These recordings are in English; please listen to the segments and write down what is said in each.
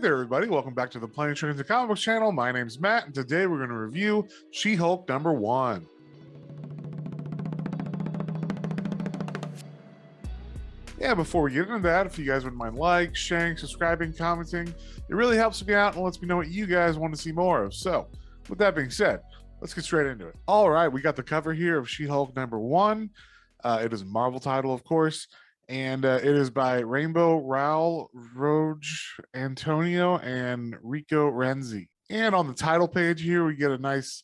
there, everybody. Welcome back to the Planet Trains and Comic Books channel. My name's Matt, and today we're going to review She-Hulk #1. Yeah, before we get into that, if you guys wouldn't mind sharing, subscribing, commenting, it really helps me out and lets me know what you guys want to see more of. So, with that being said, let's get straight into it. All right, we got the cover here of She-Hulk #1. It is a Marvel title, of course. And it is by Rainbow Rowell, Roge Antonio, and Rico Renzi. And on the title page here, we get a nice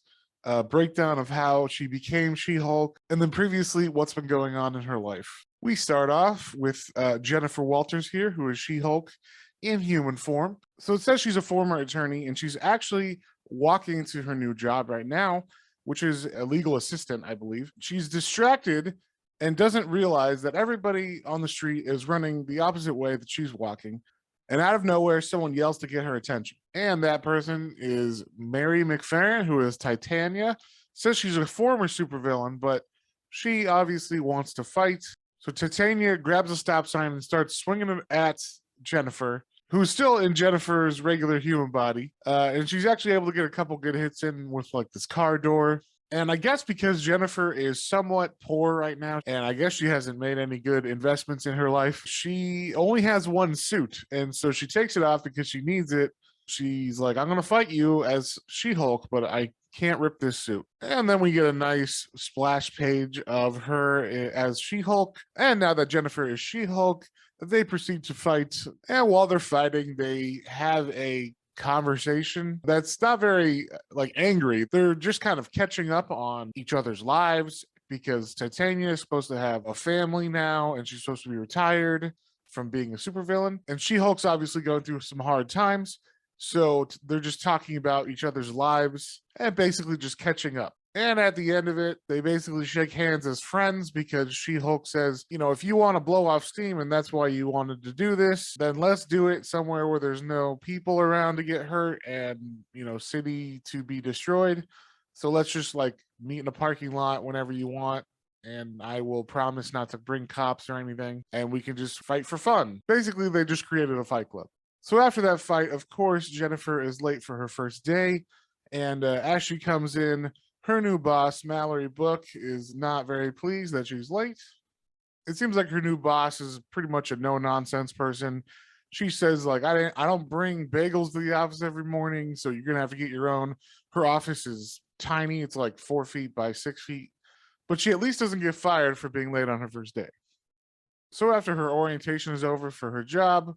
breakdown of how she became She-Hulk, and then previously what's been going on in her life. We start off with Jennifer Walters here, who is She-Hulk in human form. So it says she's a former attorney, and she's actually walking into her new job right now, which is a legal assistant, I believe. She's distracted and doesn't realize that everybody on the street is running the opposite way that she's walking. And out of nowhere, someone yells to get her attention. And that person is Mary McFerrin, who is Titania. Says she's a former supervillain, but she obviously wants to fight. So Titania grabs a stop sign and starts swinging it at Jennifer, who's still in Jennifer's regular human body. And she's actually able to get a couple good hits in with like this car door. And I guess because Jennifer is somewhat poor right now, and I guess she hasn't made any good investments in her life, she only has one suit. And so she takes it off because she needs it. She's like, I'm going to fight you as She-Hulk, but I can't rip this suit. And then we get a nice splash page of her as She-Hulk. And now that Jennifer is She-Hulk, they proceed to fight. And while they're fighting, they have a conversation that's not very like angry. They're just kind of catching up on each other's lives because Titania is supposed to have a family now and she's supposed to be retired from being a supervillain, and She-Hulk's obviously going through some hard times. So they're just talking about each other's lives and basically just catching up. And at the end of it, they basically shake hands as friends because She-Hulk says, you know, if you want to blow off steam and that's why you wanted to do this, then let's do it somewhere where there's no people around to get hurt and, you know, city to be destroyed. So let's just like meet in a parking lot whenever you want. And I will promise not to bring cops or anything. And we can just fight for fun. Basically, they just created a fight club. So after that fight, of course, Jennifer is late for her first day. And as she comes in, her new boss, Mallory Book, is not very pleased that she's late. It seems like her new boss is pretty much a no-nonsense person. She says, like, I don't bring bagels to the office every morning, so you're going to have to get your own. Her office is tiny. It's like 4 feet by 6 feet. But she at least doesn't get fired for being late on her first day. So after her orientation is over for her job,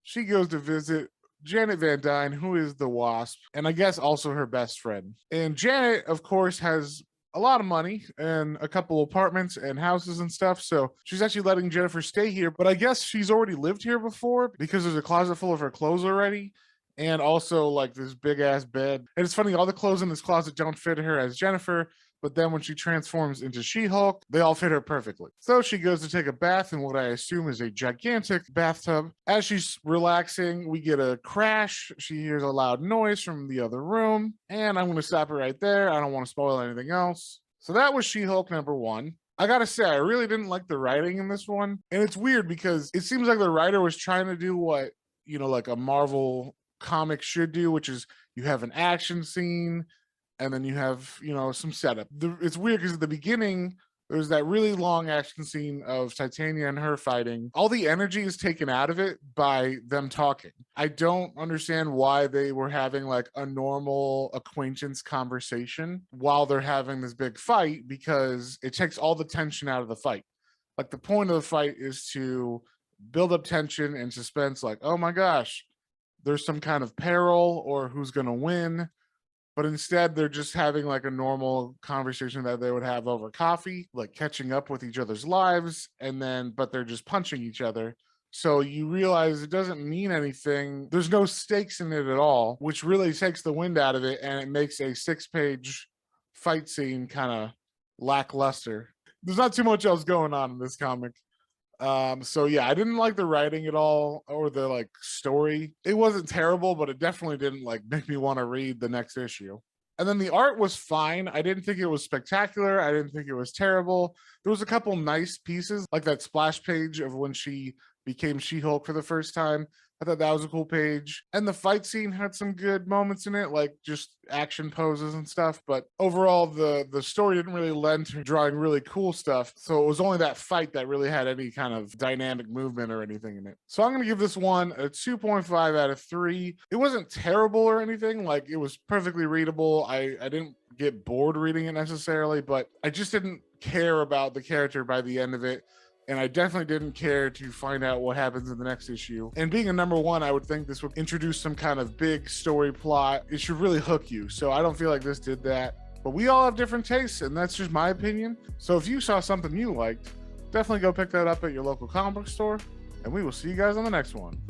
she goes to visit Janet Van Dyne, who is the Wasp, and I guess also her best friend. And Janet, of course, has a lot of money and a couple apartments and houses and stuff, so she's actually letting Jennifer stay here, but I guess she's already lived here before because there's a closet full of her clothes already, and also like this big ass bed. And it's funny, all the clothes in this closet don't fit her as Jennifer, but then when she transforms into She-Hulk, they all fit her perfectly. So she goes to take a bath in what I assume is a gigantic bathtub. As she's relaxing, we get a crash. She hears a loud noise from the other room, and I'm going to stop it right there. I don't want to spoil anything else. So that was She-Hulk #1. I gotta say, I really didn't like the writing in this one. And it's weird because it seems like the writer was trying to do what, you know, like a Marvel comic should do, which is you have an action scene, and then you have, you know, some setup. It's weird because at the beginning, there's that really long action scene of Titania and her fighting. All the energy is taken out of it by them talking. I don't understand why they were having like a normal acquaintance conversation while they're having this big fight, because it takes all the tension out of the fight. Like the point of the fight is to build up tension and suspense, like, oh my gosh, there's some kind of peril or who's going to win. But instead, they're just having like a normal conversation that they would have over coffee, like catching up with each other's lives, and then, but they're just punching each other. So you realize it doesn't mean anything. There's no stakes in it at all, which really takes the wind out of it, and it makes a 6-page fight scene kind of lackluster. There's not too much else going on in this comic. So yeah, I didn't like the writing at all or the like story. It wasn't terrible, but it definitely didn't like make me want to read the next issue. And then the art was fine. I didn't think it was spectacular. I didn't think it was terrible. There was a couple nice pieces, like that splash page of when she became She-Hulk for the first time. I thought that was a cool page. And the fight scene had some good moments in it, like just action poses and stuff. But overall, the story didn't really lend to drawing really cool stuff. So it was only that fight that really had any kind of dynamic movement or anything in it. So I'm going to give this one a 2.5 out of 3. It wasn't terrible or anything. Like, it was perfectly readable. I didn't get bored reading it necessarily, but I just didn't care about the character by the end of it. And I definitely didn't care to find out what happens in the next issue. And being a number 1, I would think this would introduce some kind of big story plot. It should really hook you. So I don't feel like this did that. But we all have different tastes, and that's just my opinion. So if you saw something you liked, definitely go pick that up at your local comic book store. And we will see you guys on the next one.